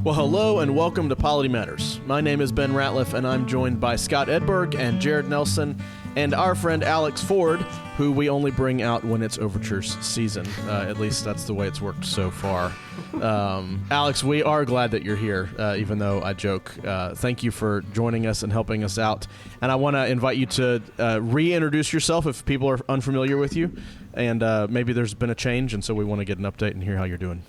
Well, hello and welcome to Polity Matters. My name is Ben Ratliff, and I'm joined by Scott Edberg and Jared Nelson and our friend Alex Ford, who we only bring out when it's Overtures season. At least that's the way it's worked so far. Alex, we are glad that you're here, even though I joke. Thank you for joining us and helping us out. And I want to invite you to reintroduce yourself if people are unfamiliar with you. And maybe there's been a change, and so we want to get an update and hear how you're doing.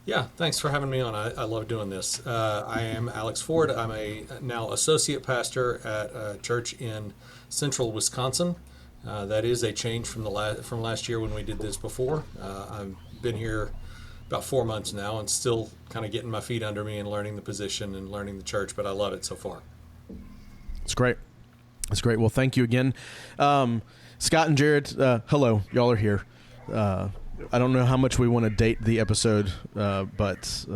Yeah, thanks for having me on. I love doing this. I am Alex Ford. I'm a now associate pastor at a church in central Wisconsin. That is a change from last year when we did this before. I've been here about 4 months now and still kind of getting my feet under me and learning the position and learning the church, but I love it so far. It's great. It's great. Well, thank you again. Scott and Jared, hello. Y'all are here. I don't know how much we want to date the episode, but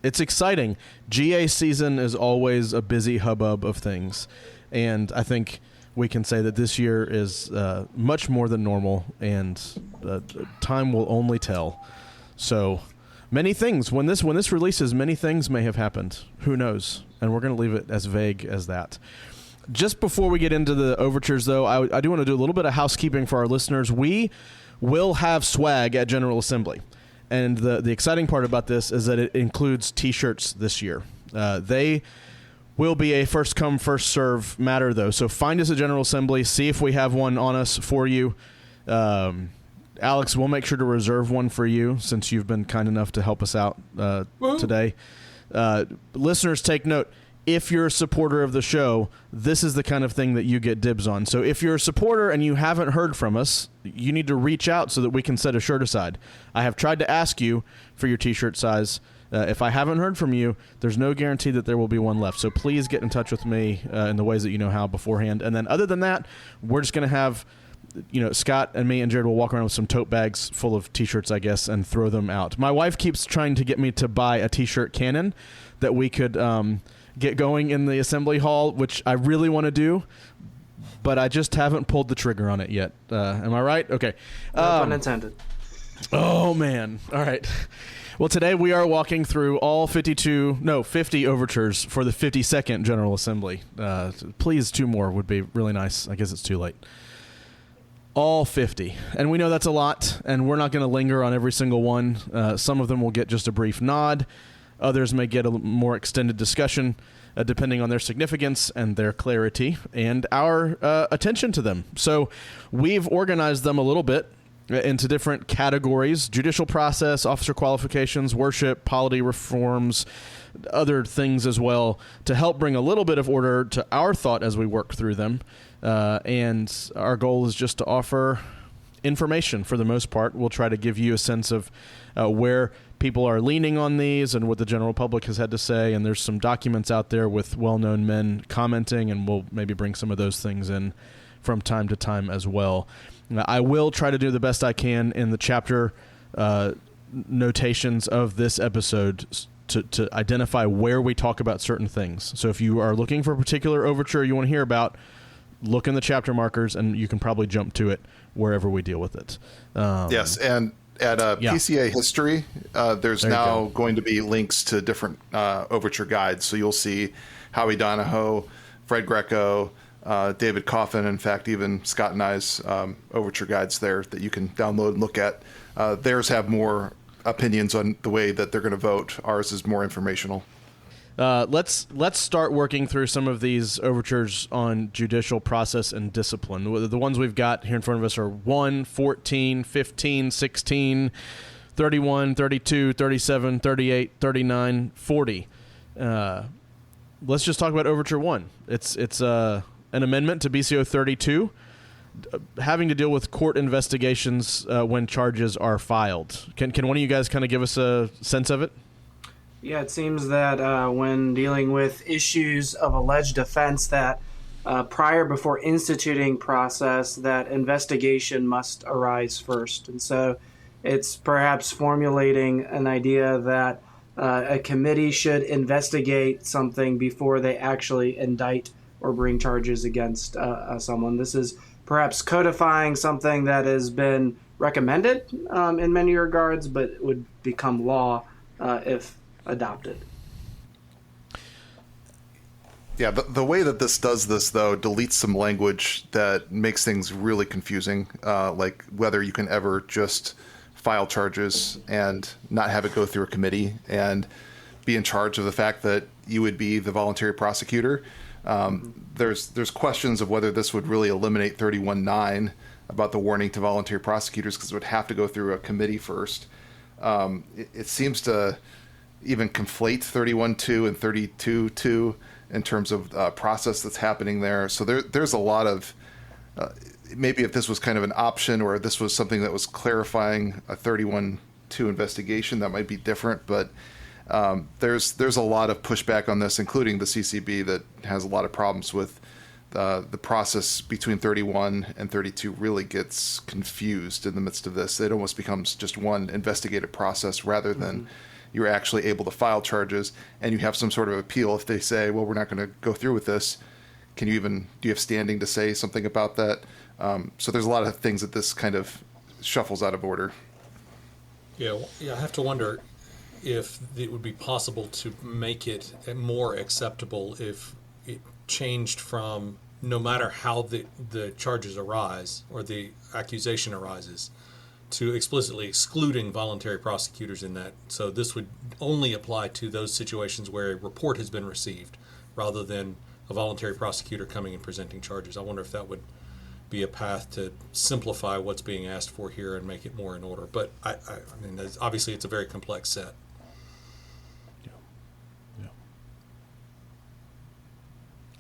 it's exciting. GA season is always a busy hubbub of things, and I think we can say that this year is much more than normal, and time will only tell. So many things, when this releases, many things may have happened. Who knows? And we're going to leave it as vague as that. Just before we get into the overtures, though, I do want to do a little bit of housekeeping for our listeners. We will have swag at General Assembly. And the exciting part about this is that it includes T-shirts this year. They will be a first-come, first-serve matter, though. So find us at General Assembly. See if we have one on us for you. Alex, we'll make sure to reserve one for you since you've been kind enough to help us out today. Listeners, take note. If you're a supporter of the show, this is the kind of thing that you get dibs on. So if you're a supporter and you haven't heard from us, you need to reach out so that we can set a shirt aside. I have tried to ask you for your T-shirt size. If I haven't heard from you, there's no guarantee that there will be one left. So please get in touch with me in the ways that you know how beforehand. And then other than that, we're just going to have, Scott and me and Jared will walk around with some tote bags full of T-shirts, I guess, and throw them out. My wife keeps trying to get me to buy a T-shirt cannon that we could get going in the assembly hall, which I really want to do, but I just haven't pulled the trigger on it yet. Am I right? Okay. No pun intended. Oh, man. All right. Well, today we are walking through all 50 overtures for the 52nd General Assembly. Please, 2 more would be really nice. I guess it's too late. All 50. And we know that's a lot, and we're not going to linger on every single one. Some of them will get just a brief nod. Others may get a more extended discussion, depending on their significance and their clarity and our attention to them. So we've organized them a little bit into different categories: judicial process, officer qualifications, worship, polity reforms, other things as well, to help bring a little bit of order to our thought as we work through them. And our goal is just to offer information for the most part. We'll try to give you a sense of where people are leaning on these and what the general public has had to say. And there's some documents out there with well-known men commenting, and we'll maybe bring some of those things in from time to time as well. I will try to do the best I can in the chapter notations of this episode to identify where we talk about certain things. So if you are looking for a particular overture you want to hear about, look in the chapter markers, and you can probably jump to it wherever we deal with it. Yes, and at PCA History, there's now going to be links to different overture guides. So you'll see Howie Donahoe, Fred Greco, David Coffin, in fact, even Scott and I's overture guides there that you can download and look at. Theirs have more opinions on the way that they're going to vote. Ours is more informational. Let's start working through some of these overtures on judicial process and discipline. The ones we've got here in front of us are 1, 14, 15, 16, 31, 32, 37, 38, 39, 40. Let's just talk about Overture 1. It's an amendment to BCO 32 having to deal with court investigations when charges are filed. Can one of you guys kind of give us a sense of it? Yeah, it seems that when dealing with issues of alleged offense, that before instituting process, that investigation must arise first. And so it's perhaps formulating an idea that a committee should investigate something before they actually indict or bring charges against someone. This is perhaps codifying something that has been recommended in many regards, but would become law if adopted. Yeah, the way that this does this, though, deletes some language that makes things really confusing, like whether you can ever just file charges and not have it go through a committee and be in charge of the fact that you would be the voluntary prosecutor. There's questions of whether this would really eliminate 31.9 about the warning to voluntary prosecutors, because it would have to go through a committee first. It seems to even conflate 31.2 and 32.2 in terms of process that's happening there. So there's a lot of maybe if this was kind of an option, or this was something that was clarifying a 31.2 investigation, that might be different. But there's a lot of pushback on this, including the CCB, that has a lot of problems with the process between 31 and 32 really gets confused in the midst of this. It almost becomes just one investigative process rather than you're actually able to file charges and you have some sort of appeal. If they say, well, we're not going to go through with this, do you have standing to say something about that? So there's a lot of things that this kind of shuffles out of order. Yeah, I have to wonder if it would be possible to make it more acceptable if it changed from no matter how the charges arise or the accusation arises to explicitly excluding voluntary prosecutors in that. So this would only apply to those situations where a report has been received rather than a voluntary prosecutor coming and presenting charges. I wonder if that would be a path to simplify what's being asked for here and make it more in order. But I mean, obviously it's a very complex set. Yeah.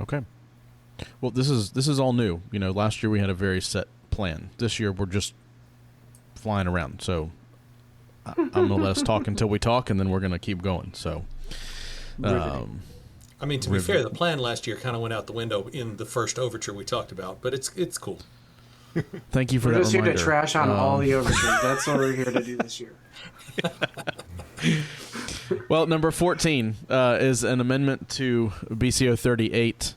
Okay. Well, this is all new. Last year we had a very set plan. This year we're just flying around. So I'm going to let us talk until we talk, and then we're going to keep going. So, I mean, to be fair, the plan last year kind of went out the window in the first overture we talked about, but it's cool. Thank you for that reminder. We're just here to trash on all the overtures. That's what we're here to do this year. Well, number 14 is an amendment to BCO 38,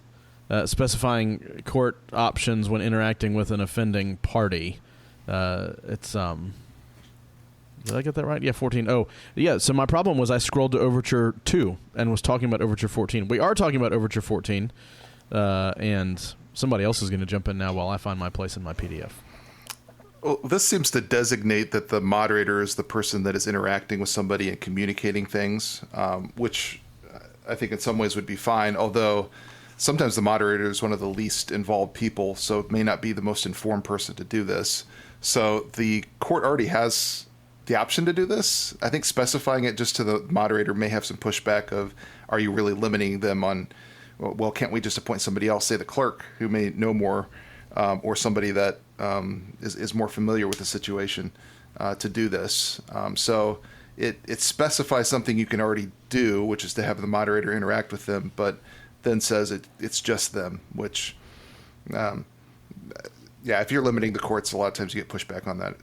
specifying court options when interacting with an offending party. It's did I get that right? Yeah, 14. Oh, yeah. So my problem was I scrolled to Overture 2 and was talking about Overture 14. We are talking about Overture 14, and somebody else is going to jump in now while I find my place in my PDF. Well, this seems to designate that the moderator is the person that is interacting with somebody and communicating things, which I think in some ways would be fine, although sometimes the moderator is one of the least involved people, so it may not be the most informed person to do this. So the court already has the option to do this. I think specifying it just to the moderator may have some pushback of, are you really limiting them on, well, can't we just appoint somebody else, say the clerk, who may know more, or somebody that is more familiar with the situation to do this. So it specifies something you can already do, which is to have the moderator interact with them, but then says it's just them, which, if you're limiting the courts, a lot of times you get pushback on that.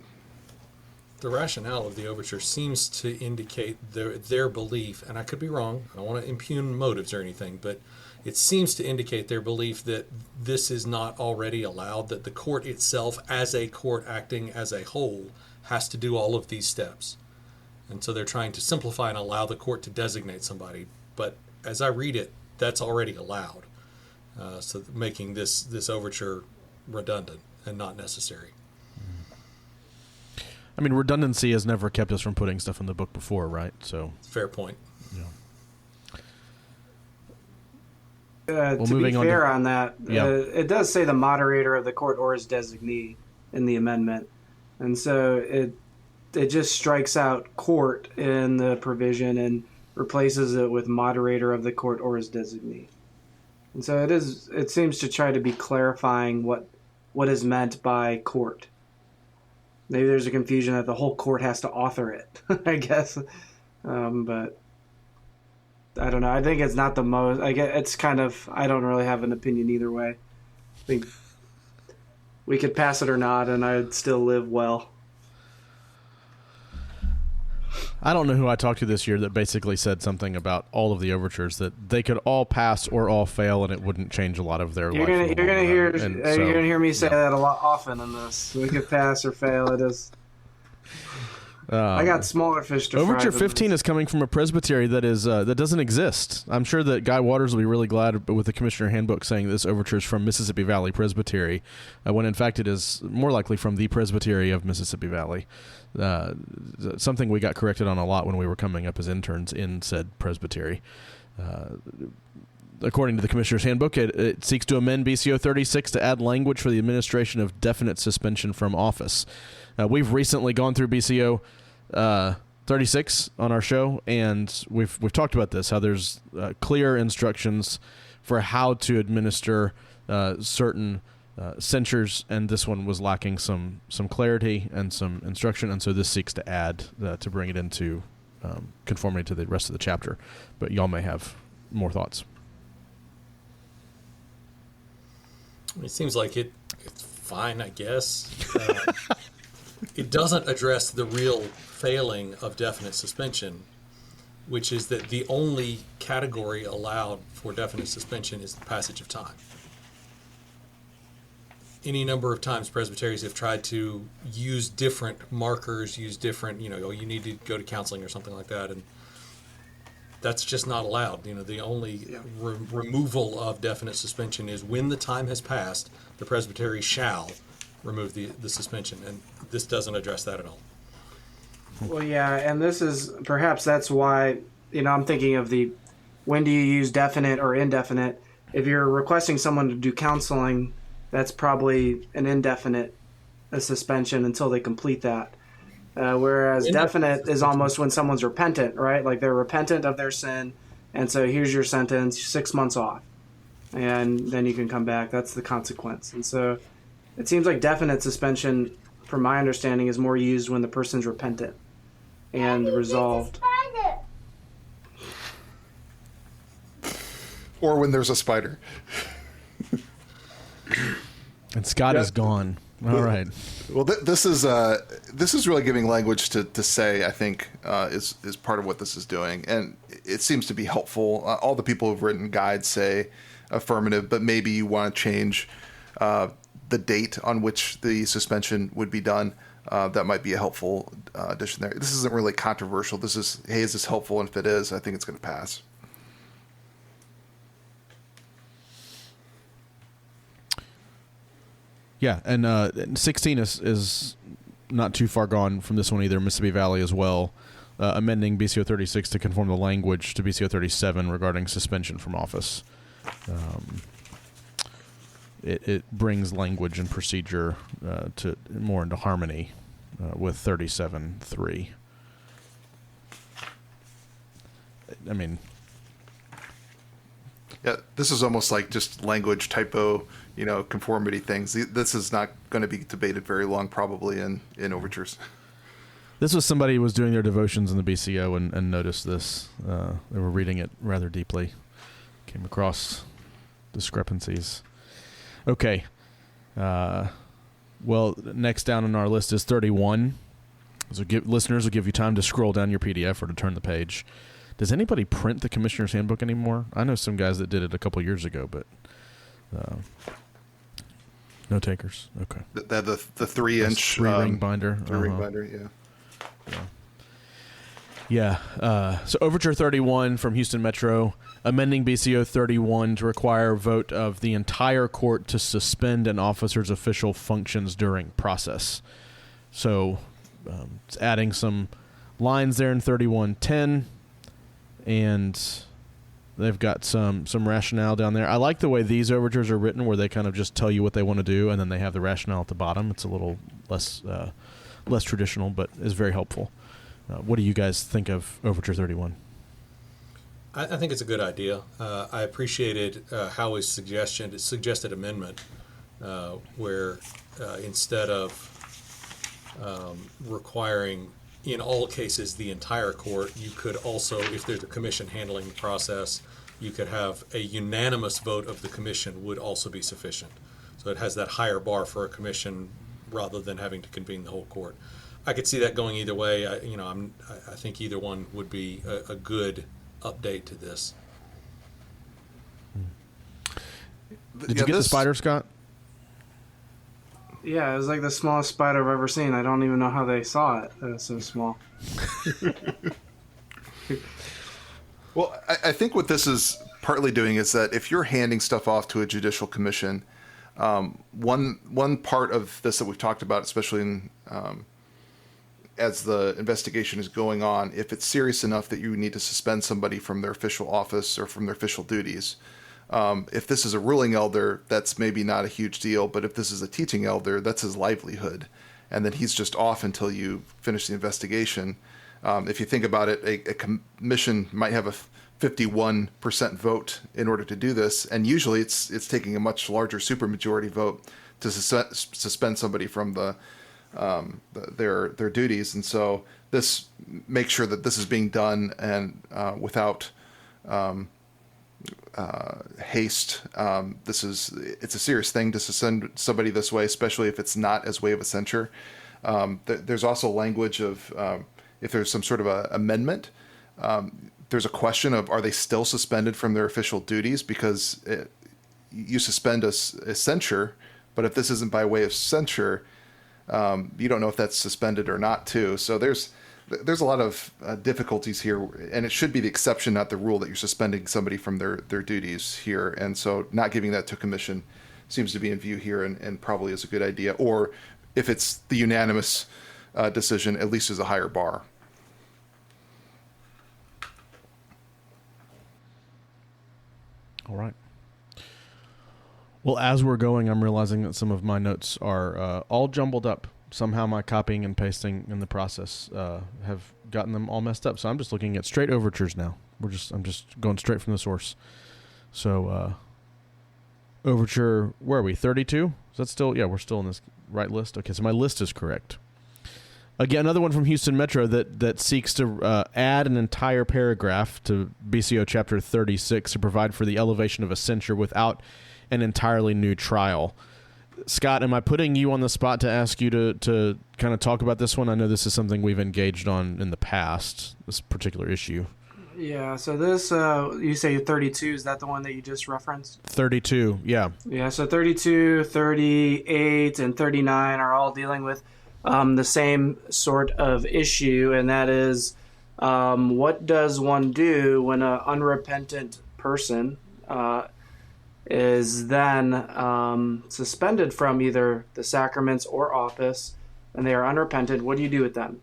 The rationale of the overture seems to indicate their belief, and I could be wrong, I don't want to impugn motives or anything, but it seems to indicate their belief that this is not already allowed, that the court itself, as a court acting as a whole, has to do all of these steps. And so they're trying to simplify and allow the court to designate somebody. But as I read it, that's already allowed. So making this overture redundant and not necessary. I mean, redundancy has never kept us from putting stuff in the book before, right? So fair point. Yeah. To be fair on that, it does say the moderator of the court or his designee in the amendment. And so it just strikes out court in the provision and replaces it with moderator of the court or his designee. And so it seems to try to be clarifying what is meant by court. Maybe there's a confusion that the whole court has to author it, I guess. But I don't know. I think it's not the most. It's kind of. I don't really have an opinion either way. I think we could pass it or not, and I'd still live well. I don't know who I talked to this year that basically said something about all of the overtures, that they could all pass or all fail, and it wouldn't change a lot of their life. You're gonna hear me say that a lot often in this. We could pass or fail. It is. I got smaller fish to fry. Overture 15 is coming from a presbytery that is that doesn't exist. I'm sure that Guy Waters will be really glad with the Commissioner Handbook saying this overture is from Mississippi Valley Presbytery, when in fact it is more likely from the Presbytery of Mississippi Valley. Something we got corrected on a lot when we were coming up as interns in said presbytery. According to the Commissioner's Handbook, it seeks to amend BCO 36 to add language for the administration of definite suspension from office. We've recently gone through BCO 36 on our show, and we've talked about this, how there's clear instructions for how to administer certain censures, and this one was lacking some clarity and some instruction, and so this seeks to add to bring it into conformity to the rest of the chapter. But y'all may have more thoughts. It seems like it's fine, I guess. It doesn't address the real failing of definite suspension, which is that the only category allowed for definite suspension is the passage of time. Any number of times presbyteries have tried to use different markers, use different, you need to go to counseling or something like that, and that's just not allowed. The only removal of definite suspension is when the time has passed, the presbytery shall remove the suspension, and this doesn't address that at all. Well, yeah, and perhaps that's why, I'm thinking of when do you use definite or indefinite? If you're requesting someone to do counseling, that's probably an indefinite suspension until they complete that. Whereas definite is almost when someone's repentant, right? Like they're repentant of their sin, and so here's your sentence, 6 months off, and then you can come back. That's the consequence. And so it seems like definite suspension, from my understanding, is more used when the person's repentant and resolved. Or when there's a spider. And Scott is gone. All right. Well, this is really giving language to say, I think, is part of what this is doing, and it seems to be helpful. All the people who've written guides say affirmative, but maybe you want to change the date on which the suspension would be done. That might be a helpful addition there. This isn't really controversial. This is, hey, is this helpful? And if it is, I think it's going to pass. Yeah, and 16 is not too far gone from this one either. Mississippi Valley as well, amending BCO 36 to conform the language to BCO 37 regarding suspension from office. It brings language and procedure to more into harmony with 37.3. I mean, yeah, this is almost like just language typo, conformity things. This is not going to be debated very long, probably in Overtures. This was somebody who was doing their devotions in the BCO and noticed this. They were reading it rather deeply, came across discrepancies. Okay. Well, next down on our list is 31. So listeners will give you time to scroll down your PDF or to turn the page. Does anybody print the Commissioner's Handbook anymore? I know some guys that did it a couple years ago, but no takers. Okay. The 3-inch 3-ring binder. 3-ring binder, yeah. Yeah. So Overture 31 from Houston Metro, amending BCO 31 to require vote of the entire court to suspend an officer's official functions during process. So it's adding some lines there in 3110, and they've got some rationale down there. I like the way these overtures are written, where they kind of just tell you what they want to do, and then they have the rationale at the bottom. It's a little less traditional, but is very helpful. What do you guys think of Overture 31? I think it's a good idea. I appreciated Howie's suggested amendment, where instead of requiring in all cases the entire court, you could also, if there's a commission handling the process, you could have a unanimous vote of the commission would also be sufficient. So it has that higher bar for a commission rather than having to convene the whole court. I could see that going either way. I think either one would be a good update to this. Did you get the spider, Scott? Yeah, it was like the smallest spider I've ever seen. I don't even know how they saw it. It was so small. Well, I think what this is partly doing is that if you're handing stuff off to a judicial commission, one part of this that we've talked about, especially in as the investigation is going on, if it's serious enough that you need to suspend somebody from their official office or from their official duties, if this is a ruling elder, that's maybe not a huge deal. But if this is a teaching elder, that's his livelihood. And then he's just off until you finish the investigation. If you think about it, a commission might have a 51% vote in order to do this. And usually it's taking a much larger supermajority vote to suspend somebody from their duties. And so this makes sure that this is being done and without haste. It's a serious thing to suspend somebody this way, especially if it's not as way of a censure. There's also language of if there's some sort of a amendment, there's a question of are they still suspended from their official duties, because you suspend a censure, but if this isn't by way of censure, you don't know if that's suspended or not too. So there's a lot of difficulties here, and it should be the exception, not the rule, that you're suspending somebody from their duties here. And so not giving that to commission seems to be in view here, and probably is a good idea. Or if it's the unanimous decision, at least as a higher bar. All right. Well, as we're going, I'm realizing that some of my notes are all jumbled up. Somehow my copying and pasting in the process have gotten them all messed up. So I'm just looking at straight overtures now. I'm just going straight from the source. So overture, where are we? 32? Is that still? Yeah, we're still in this right list. Okay, so my list is correct. Again, another one from Houston Metro that seeks to add an entire paragraph to BCO Chapter 36 to provide for the elevation of a censure without an entirely new trial. Scott, am I putting you on the spot to ask you to kind of talk about this one? I know this is something we've engaged on in the past, this particular issue. Yeah, so this, you say 32, is that the one that you just referenced? 32, yeah. Yeah, so 32, 38, and 39 are all dealing with the same sort of issue, and that is what does one do when an unrepentant person is then suspended from either the sacraments or office, and they are unrepentant? What do you do with them?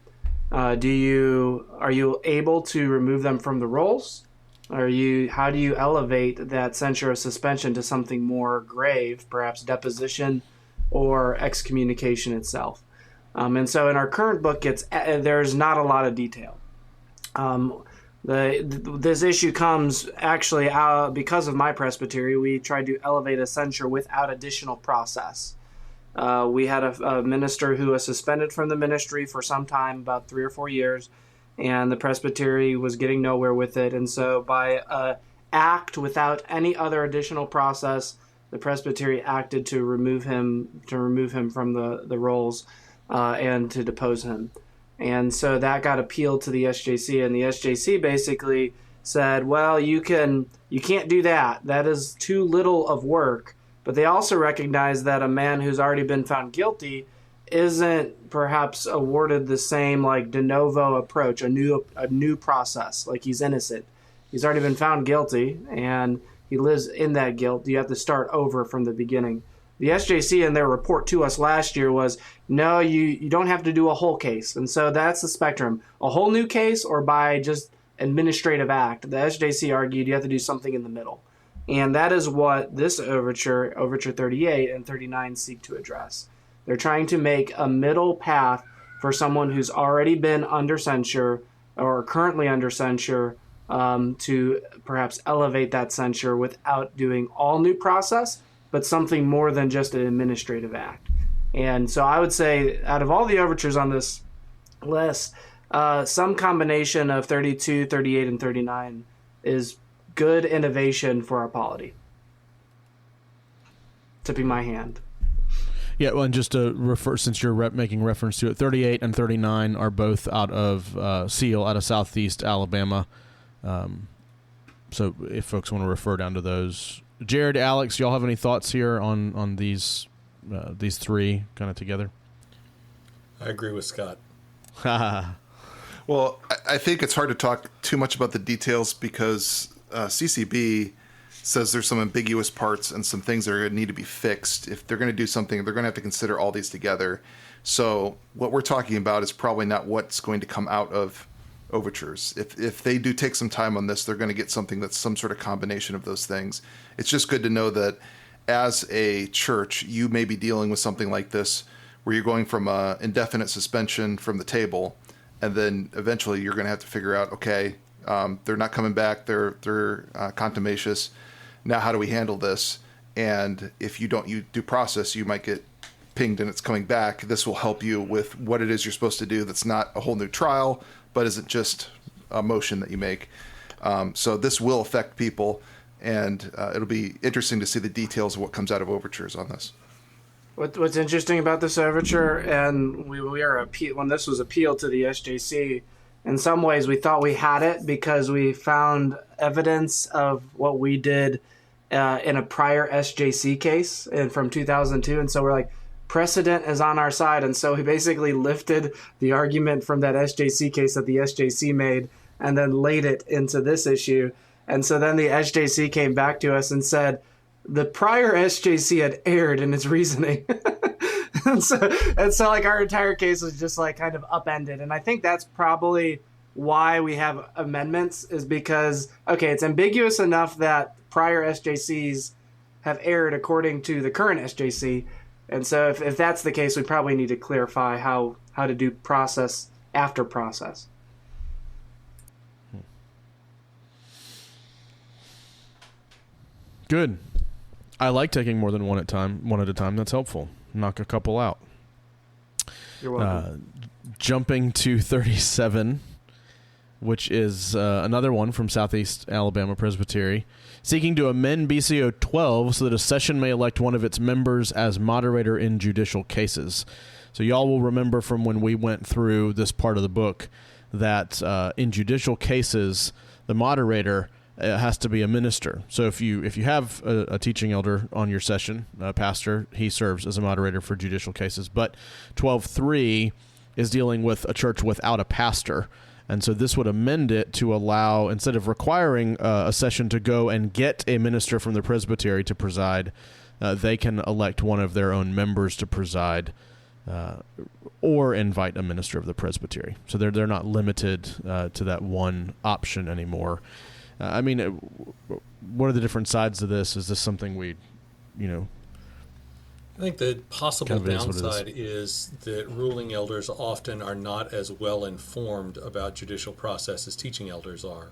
Are you able to remove them from the rolls? How do you elevate that censure or suspension to something more grave, perhaps deposition or excommunication itself? And so in our current book, there's not a lot of detail. This issue comes actually out because of my presbytery. We tried to elevate a censure without additional process. We had a minister who was suspended from the ministry for some time, about 3 or 4 years, and the presbytery was getting nowhere with it. And so by act without any other additional process, the presbytery acted to remove him from the rolls and to depose him. And so that got appealed to the SJC, and the SJC basically said, well, you can't do that. That is too little of work. But they also recognize that a man who's already been found guilty isn't perhaps awarded the same like de novo approach, a new process, like he's innocent. He's already been found guilty, and he lives in that guilt. You have to start over from the beginning. The SJC in their report to us last year was, no, you don't have to do a whole case. And so that's the spectrum. A whole new case or by just administrative act. The SJC argued you have to do something in the middle. And that is what this Overture 38 and 39 seek to address. They're trying to make a middle path for someone who's already been under censure or currently under censure to perhaps elevate that censure without doing all new process, but something more than just an administrative act. And so I would say out of all the overtures on this list, some combination of 32, 38, and 39 is good innovation for our polity. Tipping my hand. Yeah, well, and just to refer, since you're making reference to it, 38 and 39 are both out of Seal, out of Southeast Alabama. So if folks want to refer down to those. Jared, Alex, y'all have any thoughts here on these these three kind of together? I agree with Scott. Well, I think it's hard to talk too much about the details because CCB says there's some ambiguous parts and some things that are going to need to be fixed. If they're going to do something, they're going to have to consider all these together. So what we're talking about is probably not what's going to come out of Overtures. If they do take some time on this, they're going to get something that's some sort of combination of those things. It's just good to know that as a church, you may be dealing with something like this where you're going from a indefinite suspension from the table, and then eventually you're going to have to figure out, okay, they're not coming back, they're contumacious. Now how do we handle this? And if you don't use due process, you might get pinged and it's coming back. This will help you with what it is you're supposed to do that's not a whole new trial, but isn't just a motion that you make. So this will affect people, and it'll be interesting to see the details of what comes out of Overtures on this. What's interesting about this overture, and we are when this was appealed to the SJC, in some ways we thought we had it because we found evidence of what we did in a prior SJC case and from 2002, and so we're like, precedent is on our side, and so he basically lifted the argument from that SJC case that the SJC made and then laid it into this issue. And so then the SJC came back to us and said the prior SJC had erred in its reasoning. and so like our entire case was just like kind of upended. And I think that's probably why we have amendments, is because, okay, it's ambiguous enough that prior SJCs have erred according to the current SJC. And so if that's the case, we probably need to clarify how to do process after process. Good. I like taking more than one at a time. That's helpful. Knock a couple out. You're welcome. Jumping to 37, which is another one from Southeast Alabama Presbytery, seeking to amend BCO 12 so that a session may elect one of its members as moderator in judicial cases. So y'all will remember from when we went through this part of the book that in judicial cases, the moderator has to be a minister. So if you have a teaching elder on your session, a pastor, he serves as a moderator for judicial cases. But 12.3 is dealing with a church without a pastor. And so this would amend it to allow, instead of requiring a session to go and get a minister from the presbytery to preside, they can elect one of their own members to preside or invite a minister of the presbytery. So they're not limited to that one option anymore. I mean, what are the different sides of this? Is this something we, I think the possible downside is that ruling elders often are not as well informed about judicial process as teaching elders are.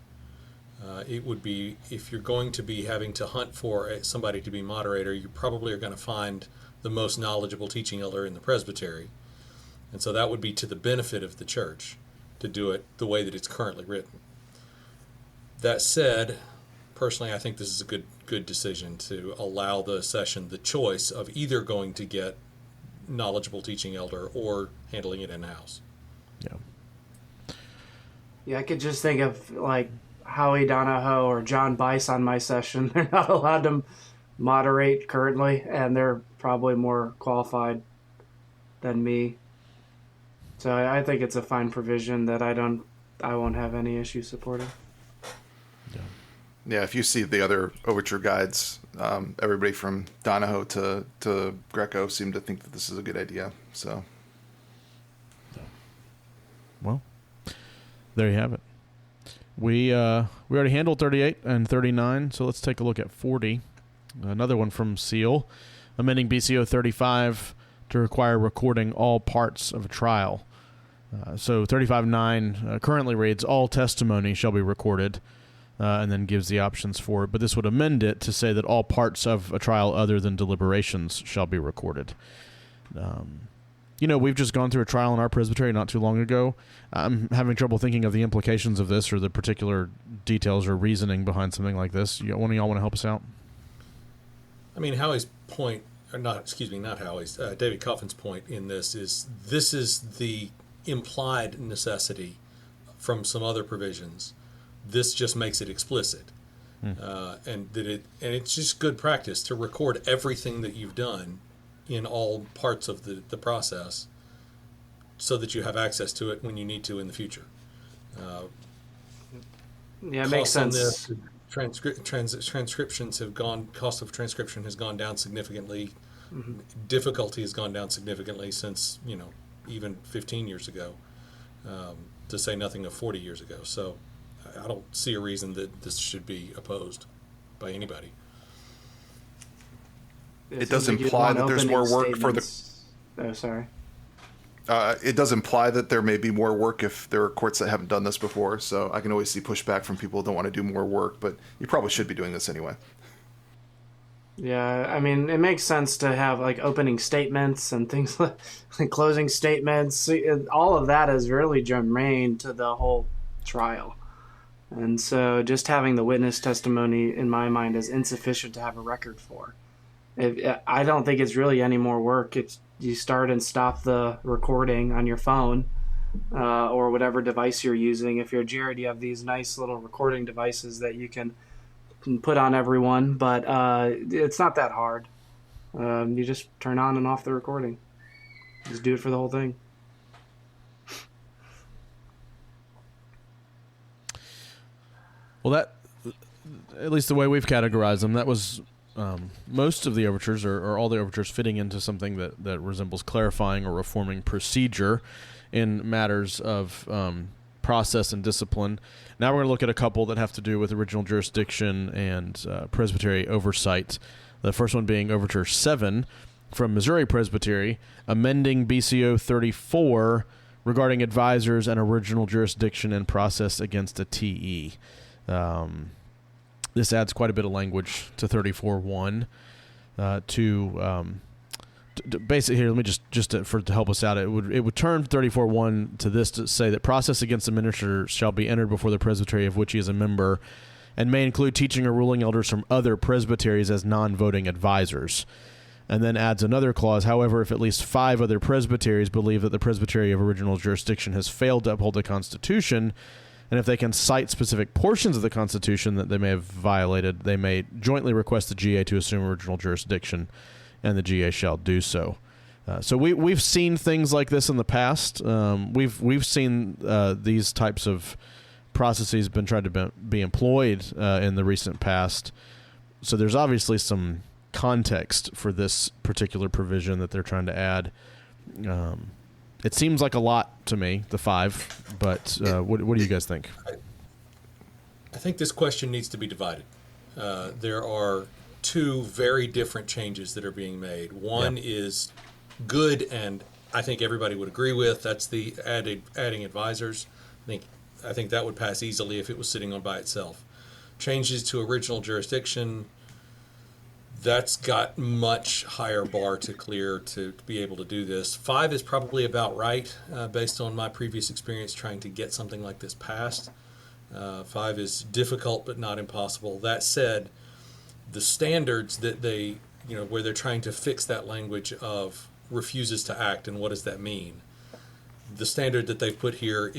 It would be, if you're going to be having to hunt for somebody to be moderator, you probably are going to find the most knowledgeable teaching elder in the presbytery. And so that would be to the benefit of the church to do it the way that it's currently written. That said, personally, I think this is a good decision to allow the session the choice of either going to get knowledgeable teaching elder or handling it in-house. Yeah, I could just think of like Howie Donahoe or John Bice on my session. They're not allowed to moderate currently, and they're probably more qualified than me. So I think it's a fine provision that I won't have any issue supporting. Yeah, if you see the other Overture guides, everybody from Donahoe to Greco seem to think that this is a good idea. So, well, there you have it. We already handled 38 and 39, so let's take a look at 40. Another one from Seal, amending BCO 35 to require recording all parts of a trial. So 35.9 currently reads, all testimony shall be recorded, and then gives the options for it. But this would amend it to say that all parts of a trial other than deliberations shall be recorded. We've just gone through a trial in our presbytery not too long ago. I'm having trouble thinking of the implications of this or the particular details or reasoning behind something like this. One of y'all want to help us out? I mean, Howie's point, or not Howie's, David Coffin's point in this is the implied necessity from some other provisions. This just makes it explicit, and it's just good practice to record everything that you've done in all parts of the process so that you have access to it when you need to in the future. Yeah, it makes sense. Transcriptions have gone. Cost of transcription has gone down significantly. Mm-hmm. Difficulty has gone down significantly since even 15 years ago, to say nothing of 40 years ago. So I don't see a reason that this should be opposed by anybody. It does imply that there's more work for the. Oh, sorry. It does imply that there may be more work if there are courts that haven't done this before. So I can always see pushback from people who don't want to do more work, but you probably should be doing this anyway. Yeah, I mean, it makes sense to have like opening statements and things like closing statements. All of that is really germane to the whole trial. And so just having the witness testimony, in my mind, is insufficient to have a record for. I don't think it's really any more work. It's you start and stop the recording on your phone or whatever device you're using. If you're Jared, you have these nice little recording devices that you can put on everyone, but it's not that hard. You just turn on and off the recording. Just do it for the whole thing. Well, that, at least the way we've categorized them, that was most of the overtures, or all the overtures, fitting into something that resembles clarifying or reforming procedure in matters of process and discipline. Now we're going to look at a couple that have to do with original jurisdiction and presbytery oversight. The first one being Overture 7 from Missouri Presbytery, amending BCO 34 regarding advisors and original jurisdiction and process against a TE. This adds quite a bit of language to 34.1 to basically here. Let me just to help us out. It would turn 34.1 to this to say that process against the minister shall be entered before the presbytery of which he is a member, and may include teaching or ruling elders from other presbyteries as non-voting advisors. And then adds another clause. However, if at least 5 other presbyteries believe that the presbytery of original jurisdiction has failed to uphold the Constitution, and if they can cite specific portions of the Constitution that they may have violated, they may jointly request the GA to assume original jurisdiction, and the GA shall do so. So we've seen things like this in the past. We've seen these types of processes been tried to be employed in the recent past. So there's obviously some context for this particular provision that they're trying to add. It seems like a lot to me, the 5, but what do you guys think? I think this question needs to be divided. There are 2 very different changes that are being made. One is good, and I think everybody would agree with. That's the adding advisors. I think that would pass easily if it was sitting on by itself. Changes to original jurisdiction, that's got much higher bar to clear to be able to do this. 5 is probably about right, based on my previous experience trying to get something like this passed. 5 is difficult but not impossible. That said, the standards that they, where they're trying to fix that language of refuses to act and what does that mean, the standard that they've put here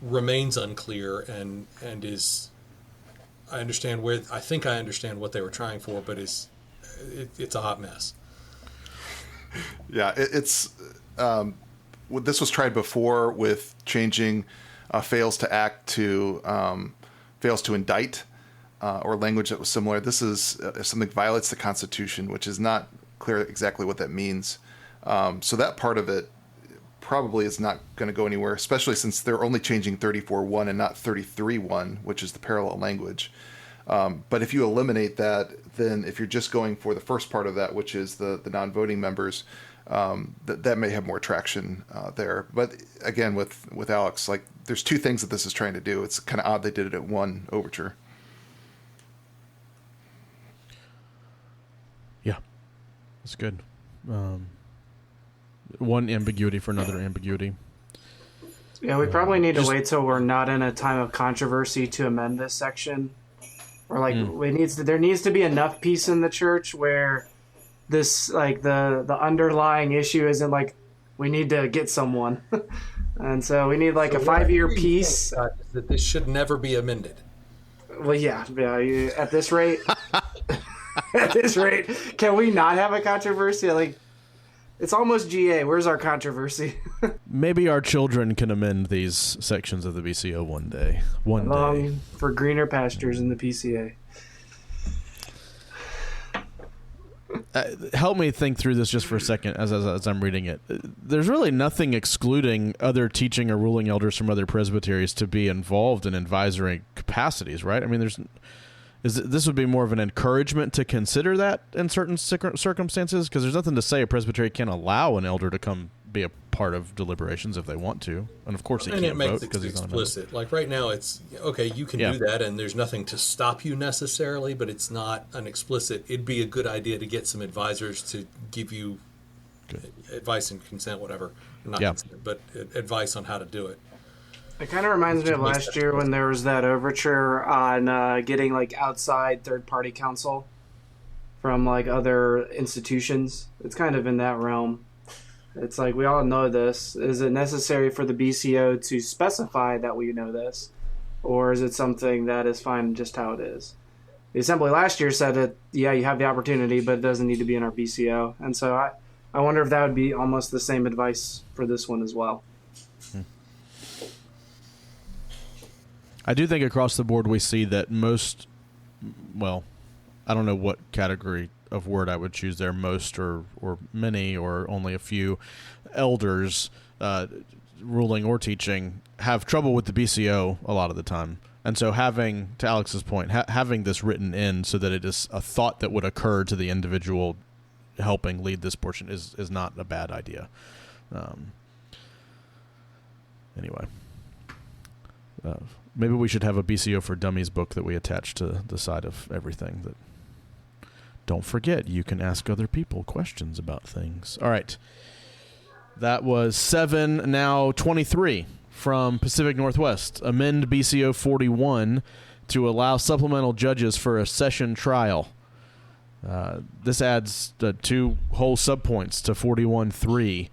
remains unclear and is, I think I understand what they were trying for, but it's a hot mess. Yeah, it's this was tried before with changing fails to act to fails to indict, or language that was similar. This is if something violates the Constitution, which is not clear exactly what that means. So that part of it probably is not going to go anywhere, especially since they're only changing 34.1 and not 33.1, which is the parallel language. But if you eliminate that, then if you're just going for the first part of that, which is the non-voting members, that may have more traction there. But again, with Alex, like there's 2 things that this is trying to do. It's kind of odd they did it at one overture. Yeah, that's good. One ambiguity for another ambiguity. Yeah, we probably need to wait till we're not in a time of controversy to amend this section. Or there needs to be enough peace in the church where this the underlying issue isn't like we need to get someone, and so we need a 5-year peace. That this should never be amended. Well, yeah. At this rate, can we not have a controversy? It's almost GA. Where's our controversy? Maybe our children can amend these sections of the BCO one day. One day. For greener pastures in the PCA. Help me think through this just for a second as I'm reading it. There's really nothing excluding other teaching or ruling elders from other presbyteries to be involved in advisory capacities, right? I mean, this would be more of an encouragement to consider that in certain circumstances, because there's nothing to say a presbytery can't allow an elder to come be a part of deliberations if they want to, and of course he can't vote because he's not explicit. Like right now, it's okay. You can do that, and there's nothing to stop you necessarily, but it's not an explicit. It'd be a good idea to get some advisors to give you advice and consent, whatever, not consent, but advice on how to do it. It kind of reminds me of last year when there was that overture on getting like outside third-party counsel from like other institutions. It's kind of in that realm. It's like, we all know this. Is it necessary for the BCO to specify that we know this? Or is it something that is fine just how it is? The Assembly last year said that, yeah, you have the opportunity, but it doesn't need to be in our BCO. And so I wonder if that would be almost the same advice for this one as well. I do think across the board we see that most, well, I don't know what category of word I would choose there, most or many or only a few elders ruling or teaching have trouble with the BCO a lot of the time. And so having, to Alex's point, having this written in so that it is a thought that would occur to the individual helping lead this portion is not a bad idea. Anyway. Maybe we should have a BCO for Dummies book that we attach to the side of everything. That don't forget, you can ask other people questions about things. All right. That was 7, now 23 from Pacific Northwest. Amend BCO 41 to allow supplemental judges for a session trial. This adds 2 whole subpoints to 41.3.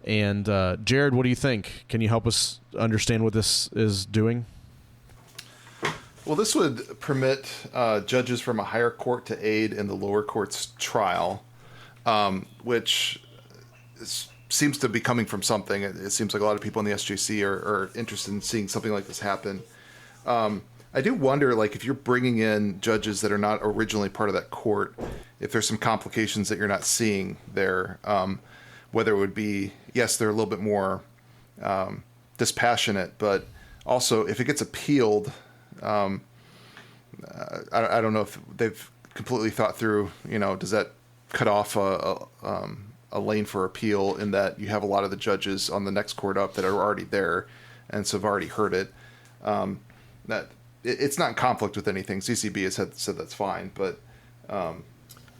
And Jared, what do you think? Can you help us understand what this is doing? Well, this would permit judges from a higher court to aid in the lower court's trial, which seems to be coming from something. It seems like a lot of people in the SJC are interested in seeing something like this happen. I do wonder, like, if you're bringing in judges that are not originally part of that court, if there's some complications that you're not seeing there, whether it would be, yes, they're a little bit more dispassionate, but also if it gets appealed, I don't know if they've completely thought through, does that cut off a lane for appeal, in that you have a lot of the judges on the next court up that are already there and so have already heard it. That it's not in conflict with anything. CCB has said that's fine, but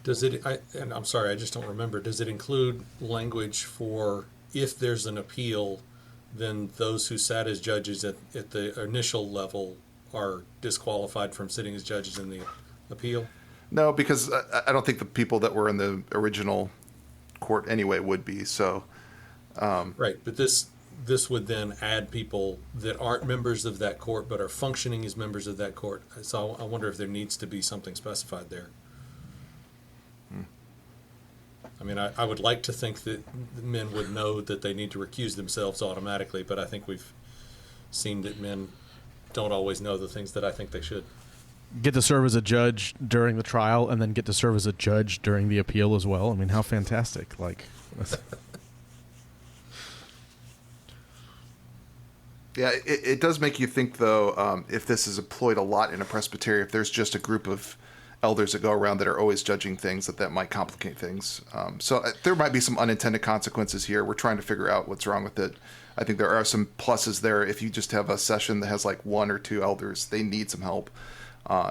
does it? And I'm sorry, I just don't remember. Does it include language for if there's an appeal, then those who sat as judges at the initial level are disqualified from sitting as judges in the appeal? No, because I don't think the people that were in the original court anyway would be. So, right, but this would then add people that aren't members of that court but are functioning as members of that court. So I wonder if there needs to be something specified there. I mean, I would like to think that men would know that they need to recuse themselves automatically, but I think we've seen that men don't always know the things that I think they should. Get to serve as a judge during the trial and then get to serve as a judge during the appeal as well. I mean, how fantastic. Like, yeah, it does make you think, though, if this is employed a lot in a presbytery, if there's just a group of elders that go around that are always judging things, that might complicate things. So there might be some unintended consequences here. We're trying to figure out what's wrong with it. I think there are some pluses there. If you just have a session that has like 1 or 2 elders, they need some help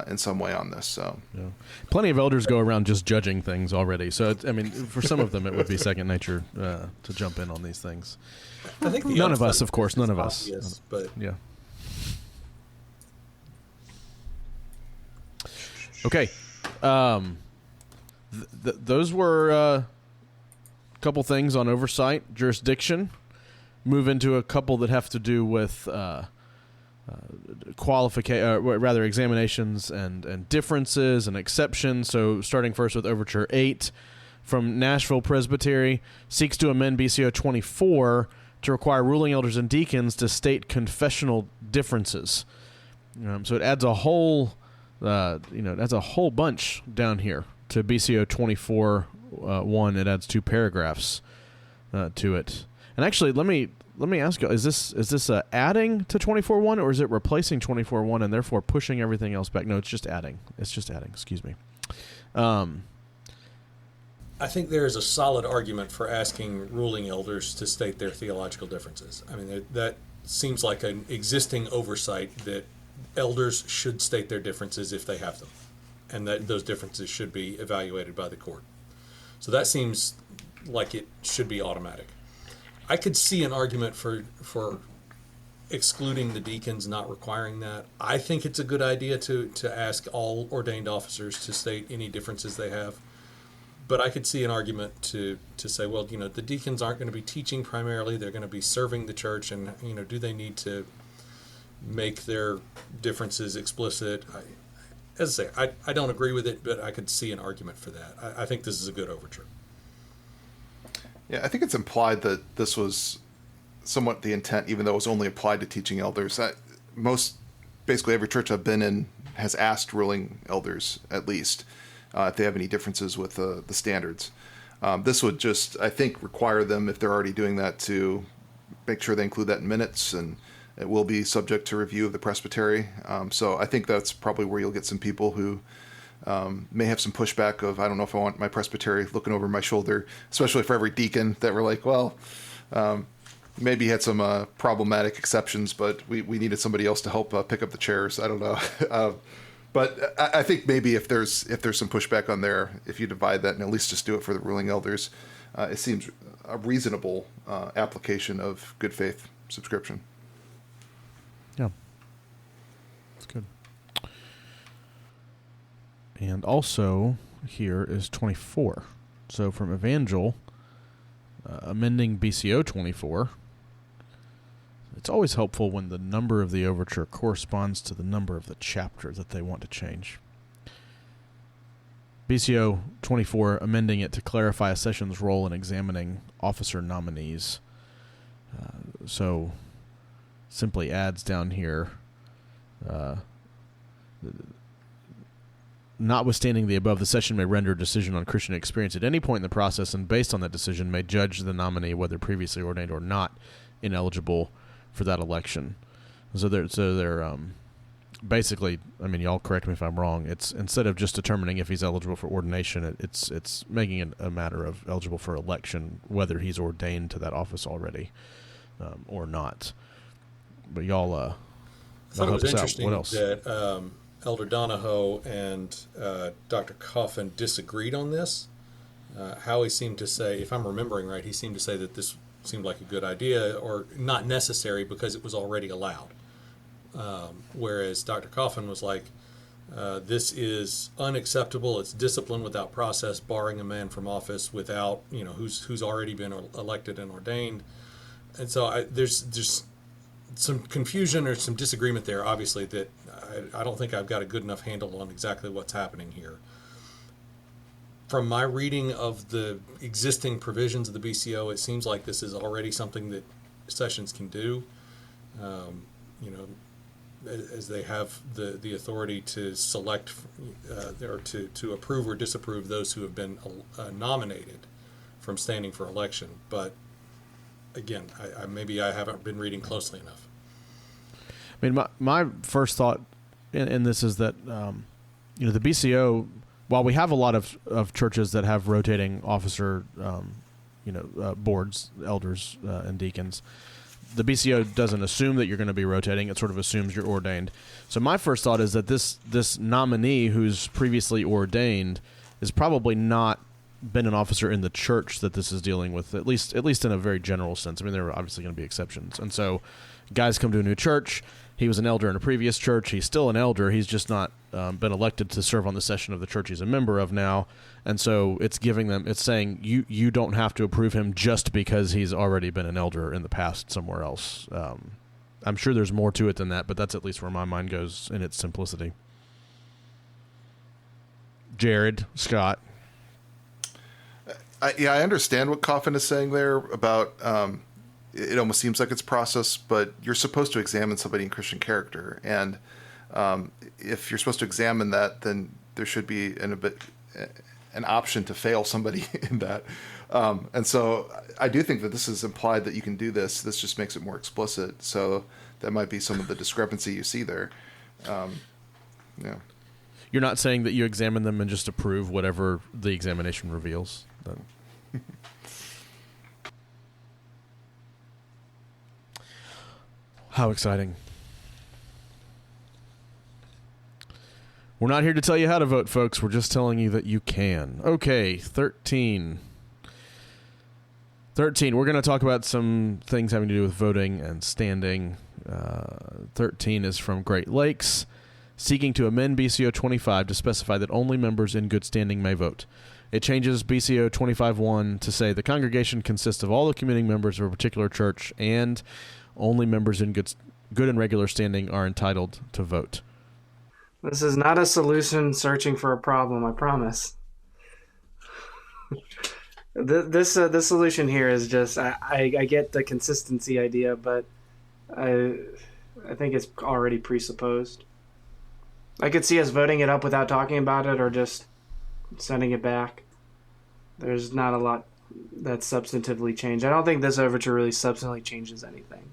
in some way on this. So, yeah. Plenty of elders go around just judging things already. So, for some of them, it would be second nature to jump in on these things. I think none of us, of course, none of us. Yes, but yeah. Okay. Those were a couple things on oversight, jurisdiction. Move into a couple that have to do with examinations and differences and exceptions. So starting first with Overture 8, from Nashville Presbytery seeks to amend BCO 24 to require ruling elders and deacons to state confessional differences. So it adds a whole, it adds a whole bunch down here to BCO 24 1. It adds 2 paragraphs to it. And actually, let me ask you: Is this adding to 24.1, or is it replacing 24.1 and therefore pushing everything else back? No, it's just adding. Excuse me. I think there is a solid argument for asking ruling elders to state their theological differences. I mean, that seems like an existing oversight that elders should state their differences if they have them, and that those differences should be evaluated by the court. So that seems like it should be automatic. I could see an argument for excluding the deacons, not requiring that. I think it's a good idea to ask all ordained officers to state any differences they have. But I could see an argument to say, well, the deacons aren't going to be teaching primarily. They're going to be serving the church. And, do they need to make their differences explicit? As I say, I don't agree with it, but I could see an argument for that. I think this is a good overture. Yeah, I think it's implied that this was somewhat the intent, even though it was only applied to teaching elders. Basically every church I've been in has asked ruling elders, at least, if they have any differences with the standards. This would just, I think, require them, if they're already doing that, to make sure they include that in minutes, and it will be subject to review of the presbytery. So I think that's probably where you'll get some people who may have some pushback of, I don't know if I want my presbytery looking over my shoulder, especially for every deacon, that were like, well, maybe had some problematic exceptions, but we needed somebody else to help pick up the chairs. I don't know. But I think maybe if there's some pushback on there, if you divide that and at least just do it for the ruling elders, it seems a reasonable application of good faith subscription. Yeah, that's good. And also here is 24. So from Evangel, amending BCO 24. It's always helpful when the number of the overture corresponds to the number of the chapter that they want to change. BCO 24, amending it to clarify a session's role in examining officer nominees. So simply adds down here, notwithstanding the above, the session may render a decision on Christian experience at any point in the process, and based on that decision may judge the nominee, whether previously ordained or not, ineligible for that election. So they're basically, I mean, y'all correct me if I'm wrong, it's instead of just determining if he's eligible for ordination, it's making it a matter of eligible for election, whether he's ordained to that office already or not. But y'all I thought it was interesting what else? that Elder Donahoe and Dr. Coffin disagreed on this. Howie seemed to say, if I'm remembering right, he seemed to say that this seemed like a good idea or not necessary because it was already allowed. Whereas Dr. Coffin was like, this is unacceptable. It's discipline without process, barring a man from office without, who's already been elected and ordained. And so there's some confusion or some disagreement there, obviously, that I don't think I've got a good enough handle on exactly what's happening here. From my reading of the existing provisions of the BCO, it seems like this is already something that sessions can do, as they have the authority to select or to approve or disapprove those who have been nominated from standing for election. But again, maybe I haven't been reading closely enough. I mean, my first thought in this is that, the BCO, while we have a lot of churches that have rotating officer, boards, elders, and deacons, the BCO doesn't assume that you're going to be rotating. It sort of assumes you're ordained. So my first thought is that this nominee who's previously ordained is probably not been an officer in the church that this is dealing with, at least in a very general sense. I mean, there are obviously going to be exceptions. And so guys come to a new church. He was an elder in a previous church. He's still an elder. He's just not been elected to serve on the session of the church he's a member of now. And so it's saying you don't have to approve him just because he's already been an elder in the past somewhere else. I'm sure there's more to it than that, but that's at least where my mind goes in its simplicity. Jared, Scott. I understand what Coffin is saying there about it almost seems like it's process, but you're supposed to examine somebody in Christian character. And if you're supposed to examine that, then there should be an option to fail somebody in that. And so I do think that this is implied that you can do this. This just makes it more explicit. So that might be some of the discrepancy you see there. Yeah. You're not saying that you examine them and just approve whatever the examination reveals. How exciting. We're not here to tell you how to vote, folks. We're just telling you that you can. Okay, 13. We're going to talk about some things having to do with voting and standing. 13 is from Great Lakes, seeking to amend BCO 25 to specify that only members in good standing may vote. It changes BCO 25-1 to say the congregation consists of all the commuting members of a particular church, and only members in good and regular standing are entitled to vote. This is not a solution searching for a problem, I promise. This solution here is just, I get the consistency idea, but I think it's already presupposed. I could see us voting it up without talking about it or just sending it back. There's not a lot that's substantively changed. I don't think this overture really substantively changes anything.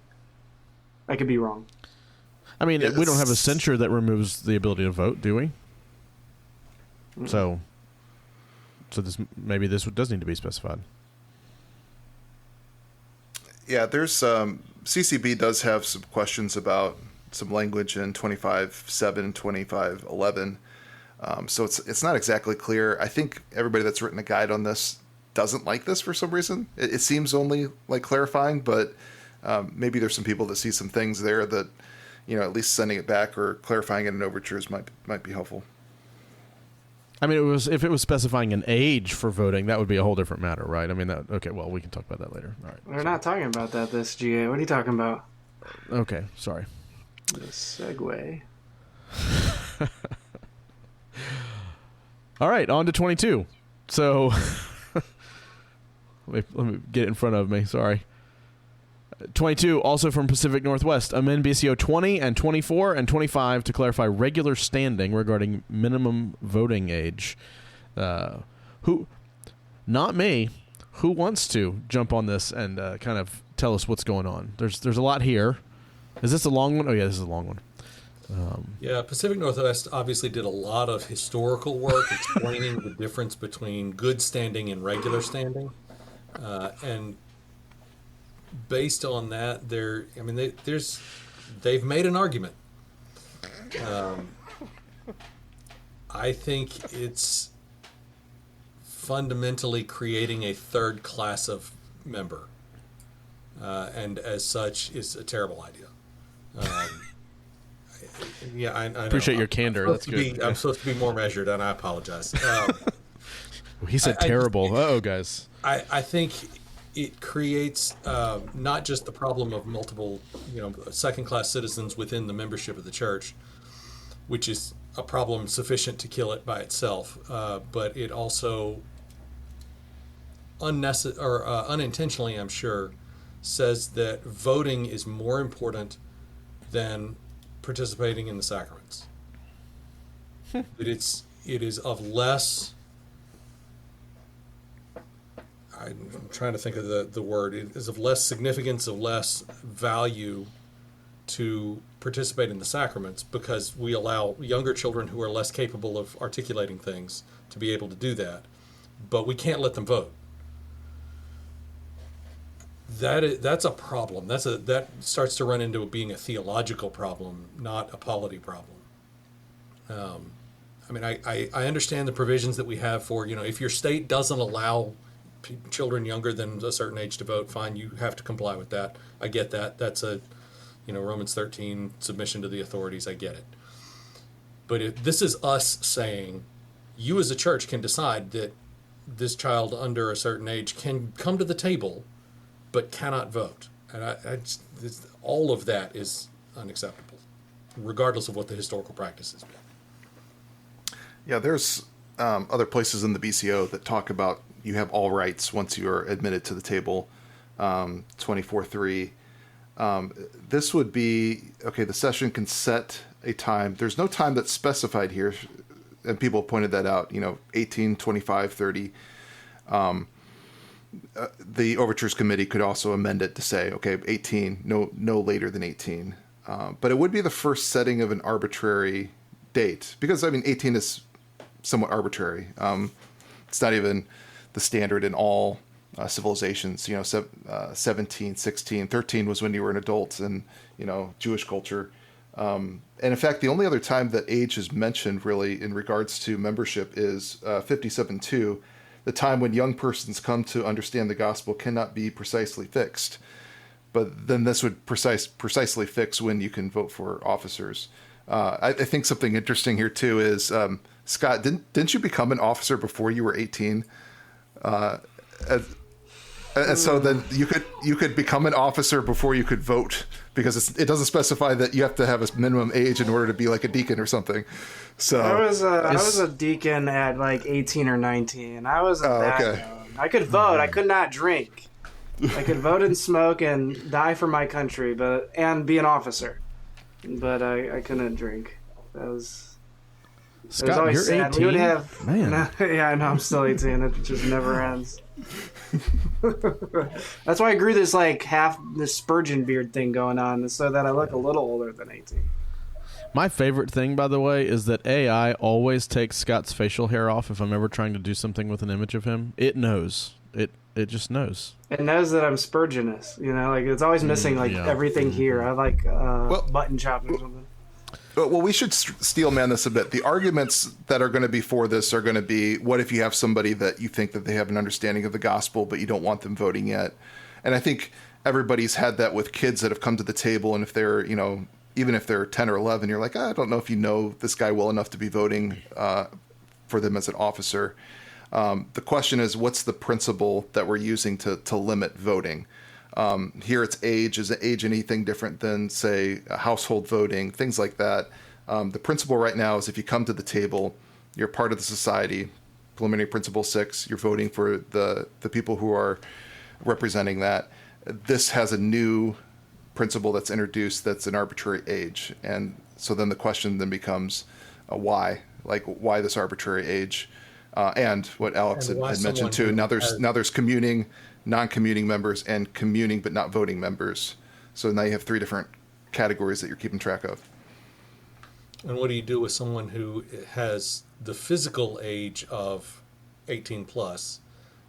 I could be wrong. I mean, we don't have a censure that removes the ability to vote, do we? Mm. So maybe this does need to be specified. Yeah, there's CCB does have some questions about some language in 25.7 and 25.11. So it's not exactly clear. I think everybody that's written a guide on this doesn't like this for some reason. It seems only like clarifying, but maybe there's some people that see some things there that, at least sending it back or clarifying it in overtures might be helpful. I mean, if it was specifying an age for voting, that would be a whole different matter, right? I mean, okay, well, we can talk about that later. All right. We're not talking about that, this GA. What are you talking about? Okay, sorry. The segue. All right, on to 22. So let me get it in front of me. Sorry. 22, also from Pacific Northwest, amend BCO 20 and 24 and 25 to clarify regular standing regarding minimum voting age. Not me. Who wants to jump on this and kind of tell us what's going on? There's a lot here. Is this a long one? Oh, yeah, this is a long one. Yeah, Pacific Northwest obviously did a lot of historical work explaining the difference between good standing and regular standing. And based on that, they've made an argument. I think it's fundamentally creating a third class of member, and as such, is a terrible idea. Yeah, I appreciate your candor. That's good. I'm supposed to be more measured, and I apologize. He said terrible. Uh-oh, guys. I think it creates not just the problem of multiple, second-class citizens within the membership of the church, which is a problem sufficient to kill it by itself, but it also unintentionally, I'm sure, says that voting is more important than participating in the sacraments. That it is of less. I'm trying to think of the word. It is of less significance, of less value to participate in the sacraments because we allow younger children who are less capable of articulating things to be able to do that, but we can't let them vote. That's a problem. That starts to run into being a theological problem, not a polity problem. I understand the provisions that we have for, if your state doesn't allow children younger than a certain age to vote, fine, you have to comply with that. I get that. That's a, Romans 13 submission to the authorities. I get it. But this is us saying, you as a church can decide that this child under a certain age can come to the table but cannot vote. And all of that is unacceptable, regardless of what the historical practice has been. Yeah, there's other places in the BCO that talk about you have all rights once you are admitted to the table. 24.3. This would be, okay, the session can set a time. There's no time that's specified here, and people pointed that out, 18, 25, 30. The Overtures Committee could also amend it to say, okay, 18, no later than 18. But it would be the first setting of an arbitrary date, because, 18 is somewhat arbitrary. It's not even the standard in all civilizations. 17, 16, 13 was when you were an adult in, Jewish culture. And in fact, the only other time that age is mentioned really in regards to membership is 57.2. The time when young persons come to understand the gospel cannot be precisely fixed. But then this would precisely fix when you can vote for officers. I think something interesting here too is, Scott, didn't you become an officer before you were 18? And so then you could become an officer before you could vote, because it doesn't specify that you have to have a minimum age in order to be like a deacon or something. So I was a deacon at like 18 or 19. I wasn't that young. I could vote. I could not drink. I could vote and smoke and die for my country, and be an officer. But I couldn't drink. That was. Scott, it was always you're sad. 18? We would have. Man. Yeah, I know. I'm still 18. It just never ends. That's why I grew this this Spurgeon beard thing going on, so that I look a little older than 18. My favorite thing, by the way, is that AI always takes Scott's facial hair off if I'm ever trying to do something with an image of him. It knows. It just knows. It knows that I'm Spurgeonous. It's always missing everything here. I like button chopping or something. Well, we should steel man this a bit. The arguments that are going to be for this are going to be, what if you have somebody that you think that they have an understanding of the gospel, but you don't want them voting yet? And I think everybody's had that with kids that have come to the table, and if they're, even if they're 10 or 11, you're like, I don't know if you know this guy well enough to be voting for them as an officer. The question is, what's the principle that we're using to limit voting? Here it's age. Is age anything different than, say, household voting, things like that? The principle right now is if you come to the table, you're part of the society. Preliminary Principle 6, you're voting for the people who are representing that. This has a new principle that's introduced that's an arbitrary age. And so then the question then becomes why? Why this arbitrary age? And what Alex had mentioned too. Now there's communing, non-communing members, and communing but not voting members. So now you have 3 different categories that you're keeping track of. And what do you do with someone who has the physical age of 18 plus,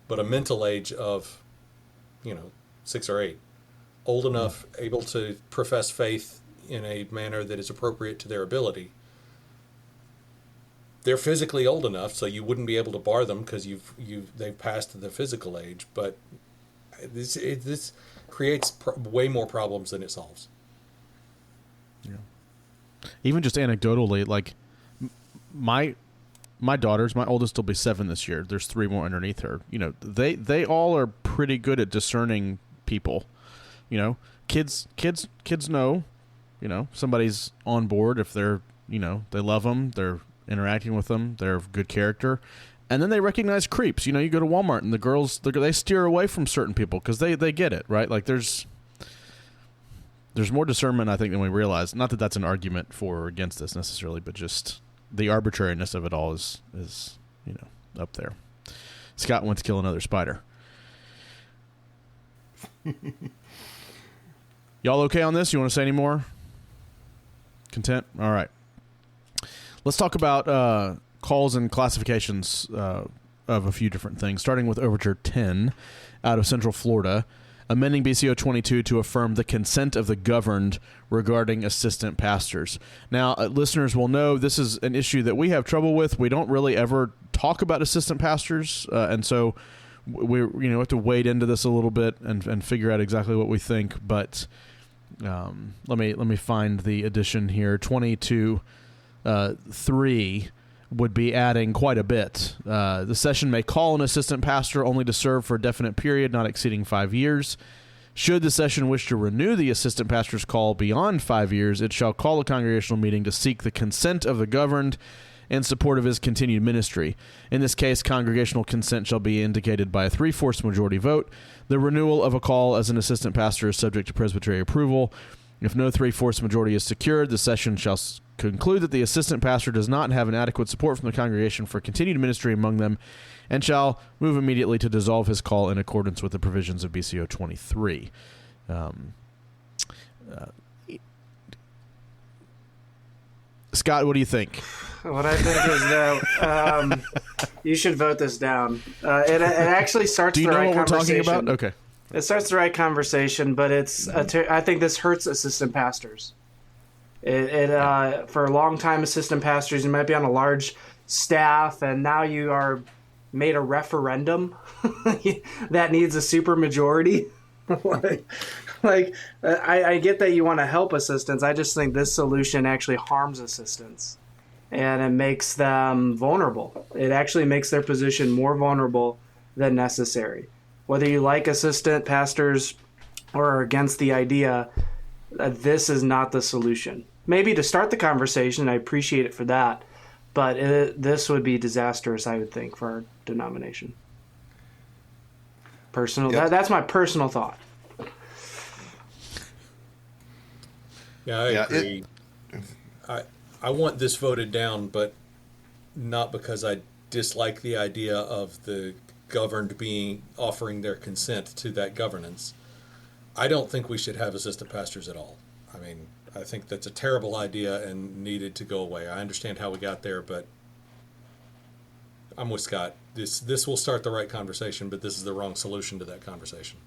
but a mental age of, 6 or 8, old enough, able to profess faith in a manner that is appropriate to their ability? They're physically old enough, so you wouldn't be able to bar them because they've passed the physical age. But this creates way more problems than it solves. Yeah. Even just anecdotally, my daughters, my oldest will be 7 this year. There's 3 more underneath her. They all are pretty good at discerning people. Kids know, somebody's on board if they're, they love them, they're interacting with them, they're of good character, and then they recognize creeps. You go to Walmart and the girls, they steer away from certain people because they get it, right? There's more discernment, I think, than we realize. Not that that's an argument for or against this necessarily, but just the arbitrariness of it all is up there. Scott went to kill another spider. Y'all okay on this? You want to say any more? Content? All right. Let's talk about calls and classifications of a few different things, starting with Overture 10 out of Central Florida, amending BCO 22 to affirm the consent of the governed regarding assistant pastors. Now, listeners will know this is an issue that we have trouble with. We don't really ever talk about assistant pastors, and so we have to wade into this a little bit and figure out exactly what we think. But let me find the addition here. 22.3 would be adding quite a bit. The session may call an assistant pastor only to serve for a definite period not exceeding 5 years. Should the session wish to renew the assistant pastor's call beyond 5 years, it shall call a congregational meeting to seek the consent of the governed in support of his continued ministry. In this case, congregational consent shall be indicated by a 3/4 majority vote. The renewal of a call as an assistant pastor is subject to presbytery approval. If no 3/4 majority is secured, the session shall conclude that the assistant pastor does not have an adequate support from the congregation for continued ministry among them, and shall move immediately to dissolve his call in accordance with the provisions of BCO 23. Scott, what do you think? What I think is that you should vote this down. It actually starts the right conversation. Do you know what we're talking about? Okay. It starts the right conversation, but I think this hurts assistant pastors. For a long time, assistant pastors, you might be on a large staff, and now you are made a referendum that needs a super majority. I get that you want to help assistants. I just think this solution actually harms assistants, and it makes them vulnerable. It actually makes their position more vulnerable than necessary. Whether you like assistant pastors or are against the idea, this is not the solution. Maybe to start the conversation, I appreciate it for that, but this would be disastrous, I would think, for our denomination. That's my personal thought. Yeah, I agree. I want this voted down, but not because I dislike the idea of the governed being offering their consent to that governance. I don't think we should have assistant pastors at all. I mean, I think that's a terrible idea and needed to go away. I understand how we got there, but I'm with Scott. This will start the right conversation, but this is the wrong solution to that conversation.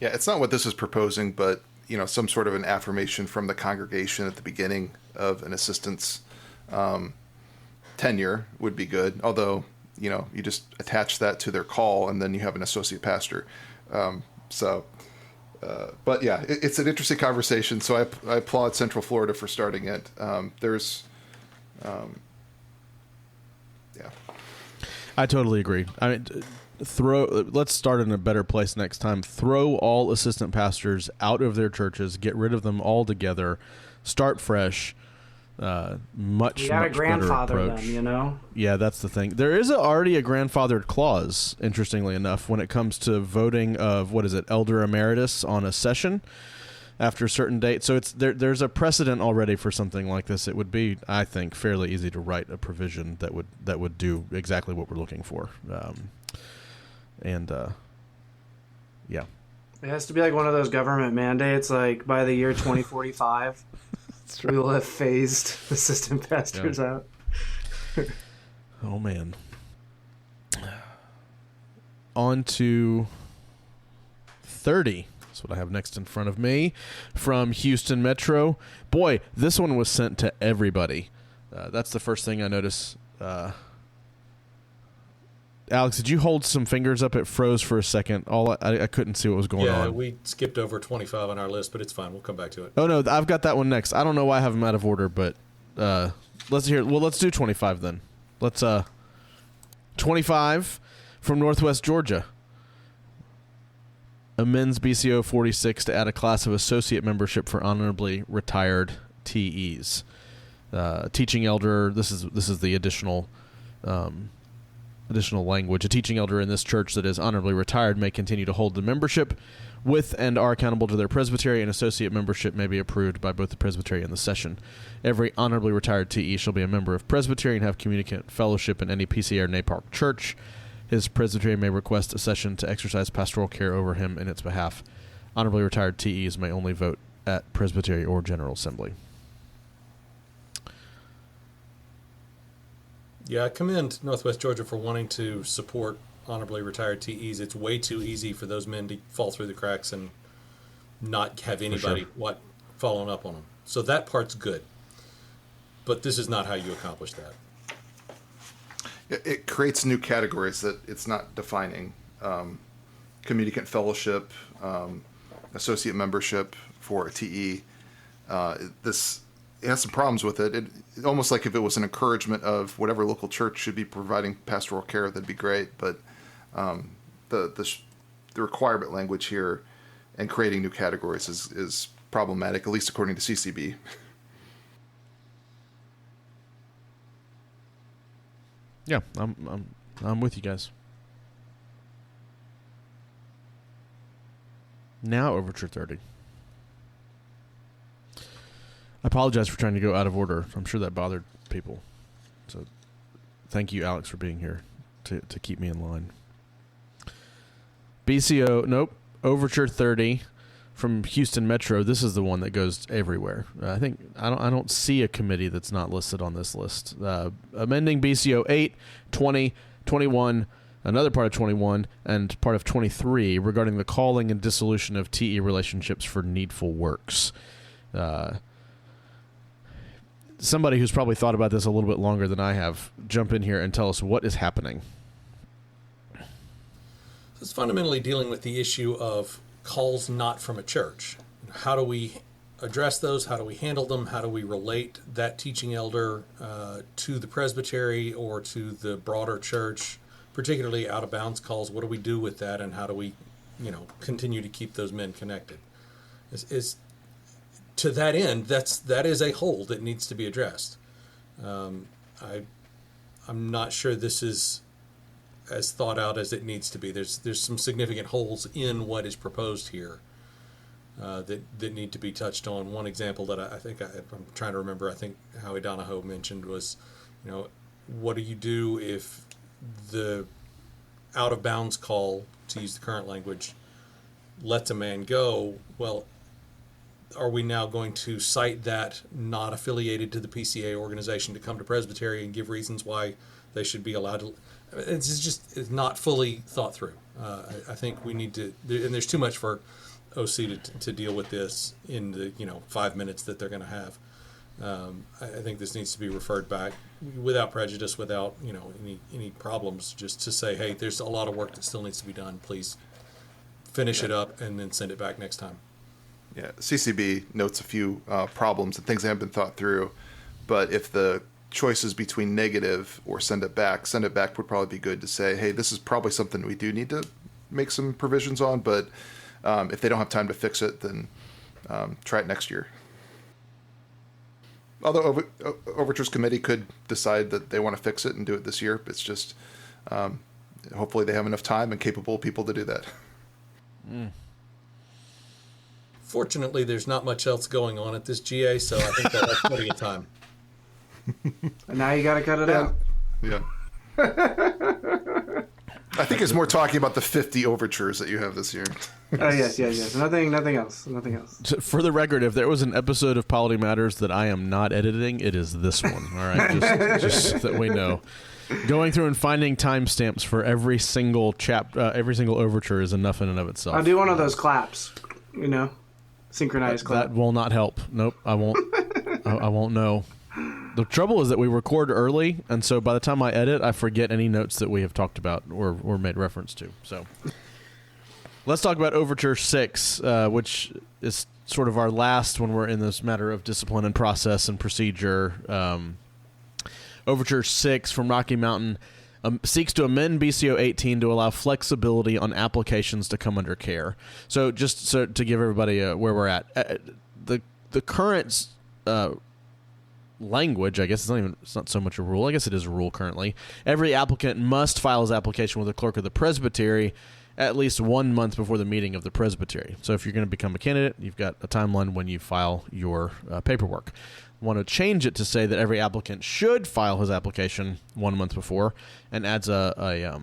Yeah, it's not what this is proposing, but some sort of an affirmation from the congregation at the beginning of an assistant's tenure would be good. Although, you just attach that to their call, and then you have an associate pastor. But yeah, it's an interesting conversation. So I applaud Central Florida for starting it. I totally agree. I mean, let's start in a better place next time. Throw all assistant pastors out of their churches, get rid of them altogether, start fresh. Much you gotta grandfather better approach. them, Yeah, that's the thing. There is already a grandfathered clause, interestingly enough, when it comes to voting of elder emeritus on a session after a certain date. So there's a precedent already for something like this. It would be, I think, fairly easy to write a provision that would do exactly what we're looking for. Yeah. It has to be like one of those government mandates, like by the year 2045. We will have phased assistant pastors out. Oh, man. On to 30. That's what I have next in front of me. From Houston Metro. Boy, this one was sent to everybody. That's the first thing I noticed. Alex, did you hold some fingers up? It froze for a second. I couldn't see what was going on. Yeah, we skipped over 25 on our list, but it's fine. We'll come back to it. Oh, no, I've got that one next. I don't know why I have them out of order, but let's do 25 then. 25 from Northwest Georgia. Amends BCO 46 to add a class of associate membership for honorably retired TEs. Teaching elder, this is the additional language. A teaching elder in this church that is honorably retired may continue to hold the membership with and are accountable to their presbytery, and associate membership may be approved by both the presbytery and the session. Every honorably retired TE shall be a member of presbytery and have communicant fellowship in any PCA or NAPARC church. His presbytery may request a session to exercise pastoral care over him in its behalf. Honorably retired TEs may only vote at presbytery or general assembly. Yeah, I commend Northwest Georgia for wanting to support honorably retired TEs. It's way too easy for those men to fall through the cracks and not have anybody following up on them. So that part's good. But this is not how you accomplish that. It creates new categories that it's not defining. Communicant fellowship, associate membership for a TE. It has some problems with it. It's almost like if it was an encouragement of whatever local church should be providing pastoral care, that'd be great. But the requirement language here and creating new categories is problematic, at least according to CCB. Yeah, I'm with you guys. Now Overture 30. I apologize for trying to go out of order. I'm sure that bothered people. So thank you, Alex, for being here to keep me in line. Overture 30 from Houston Metro. This is the one that goes everywhere. I don't see a committee that's not listed on this list. Amending BCO 8, 20, 21, another part of 21, and part of 23 regarding the calling and dissolution of TE relationships for needful works. Somebody who's probably thought about this a little bit longer than I have, jump in here and tell us what is happening. It's fundamentally dealing with the issue of calls not from a church. How do we address those? How do we handle them? How do we relate that teaching elder to the presbytery or to the broader church, particularly out of bounds calls? What do we do with that, and how do we, continue to keep those men connected? To that end, that is a hole that needs to be addressed. I'm not sure this is as thought out as it needs to be. There's some significant holes in what is proposed here that need to be touched on. One example that I'm trying to remember, I think Howie Donahoe mentioned was, what do you do if the out of bounds call, to use the current language, lets a man go? Well, are we now going to cite that not affiliated to the PCA organization to come to Presbytery and give reasons why they should be allowed to? It's not fully thought through. I think we need to, and there's too much for OC to deal with this in the 5 minutes that they're going to have. I think this needs to be referred back without prejudice, without any problems, just to say, hey, there's a lot of work that still needs to be done. Please finish it up and then send it back next time. Yeah, CCB notes a few problems and things that haven't been thought through, but if the choices between negative or send it back would probably be good to say, hey, this is probably something we do need to make some provisions on, but if they don't have time to fix it, then try it next year. Although Overtures Committee could decide that they want to fix it and do it this year, it's just hopefully they have enough time and capable people to do that. Fortunately, there's not much else going on at this GA, so I think that's plenty of time. And now you got to cut it out. Yeah. I think it's more talking about the 50 overtures that you have this year. Oh, yes. Nothing else. For the record, if there was an episode of Polity Matters that I am not editing, it is this one. All right, just that we know. Going through and finding timestamps for every single every single overture is enough in and of itself. I'll do one of those claps, synchronized clap. That will not help. Nope, I won't. I won't know. The trouble is that we record early, and so by the time I edit, I forget any notes that we have talked about or made reference to. So let's talk about Overture 6, which is sort of our last when we're in this matter of discipline and process and procedure. Overture 6 from Rocky Mountain seeks to amend BCO 18 to allow flexibility on applications to come under care. So just to give everybody where we're at, the current language, I guess it's not so much a rule. I guess it is a rule currently. Every applicant must file his application with the clerk of the presbytery at least 1 month before the meeting of the presbytery. So if you're going to become a candidate, you've got a timeline when you file your paperwork. Want to change it to say that every applicant should file his application 1 month before, and adds a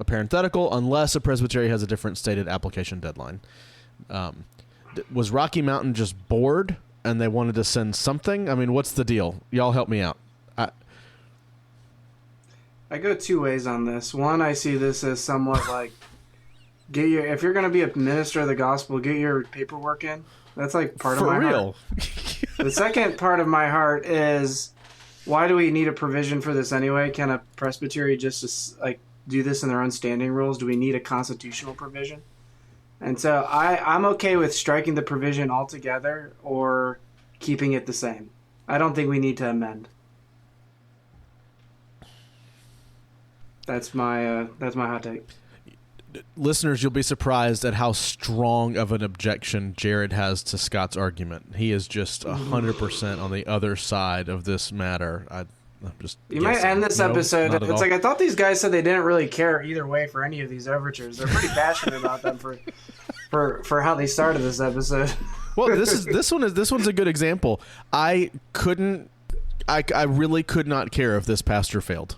parenthetical unless a presbytery has a different stated application deadline. Was Rocky Mountain just bored and they wanted to send something? I mean, what's the deal? Y'all help me out. I go two ways on this. One, I see this as somewhat like, if you're going to be a minister of the gospel, get your paperwork in. That's like part of my heart. The second part of my heart is, why do we need a provision for this anyway? Can a presbytery just do this in their own standing rules? Do we need a constitutional provision? And so I'm okay with striking the provision altogether or keeping it the same. I don't think we need to amend. That's my hot take. Listeners, you'll be surprised at how strong of an objection Jared has to Scott's argument. He is just 100% on the other side of this matter. I'm just. You might end this episode. It's like I thought these guys said they didn't really care either way for any of these overtures. They're pretty passionate about them for how they started this episode. Well, this one's a good example. I really could not care if this pastor failed.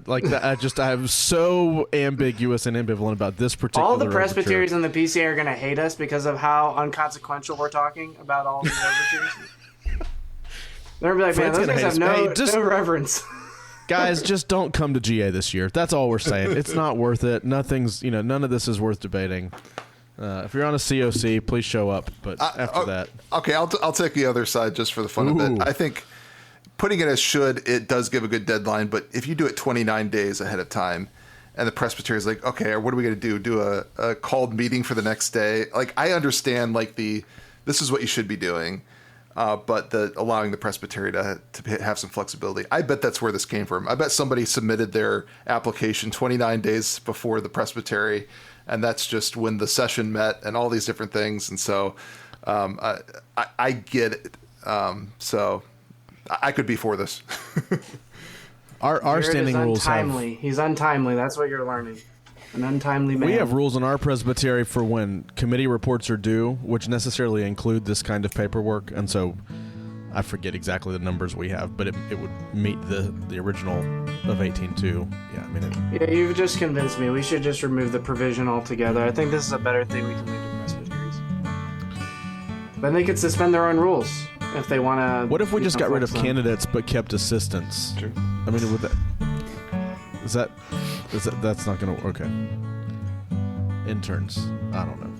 Like that, I'm so ambiguous and ambivalent about this particular. All the Presbyterians in the PCA are going to hate us because of how unconsequential we're talking about all these overtures. They're going to be like, man, those guys have no reverence. Guys, just don't come to GA this year. That's all we're saying. It's not worth it. None of this is worth debating. If you're on a COC, please show up. But after that, okay, I'll take the other side just for the fun of it. I think putting it as should, it does give a good deadline. But if you do it 29 days ahead of time, and the presbytery is like, okay, what are we going to do? Do a called meeting for the next day? Like, I understand this is what you should be doing, but allowing the presbytery to have some flexibility. I bet that's where this came from. I bet somebody submitted their application 29 days before the presbytery. And that's just when the session met and all these different things. And so I get it. So I could be for this. Our standing rules untimely. He's untimely. That's what you're learning. An untimely man. We have rules in our presbytery for when committee reports are due, which necessarily include this kind of paperwork. And so I forget exactly the numbers we have, but it would meet the original of 18.2. Yeah, you've just convinced me. We should just remove the provision altogether. I think this is a better thing we can leave to presbyteries. Then they could suspend their own rules if they want to. What if we just got rid of candidates but kept assistants? True. I mean, with that, that's not going to work. Okay. Interns. I don't know.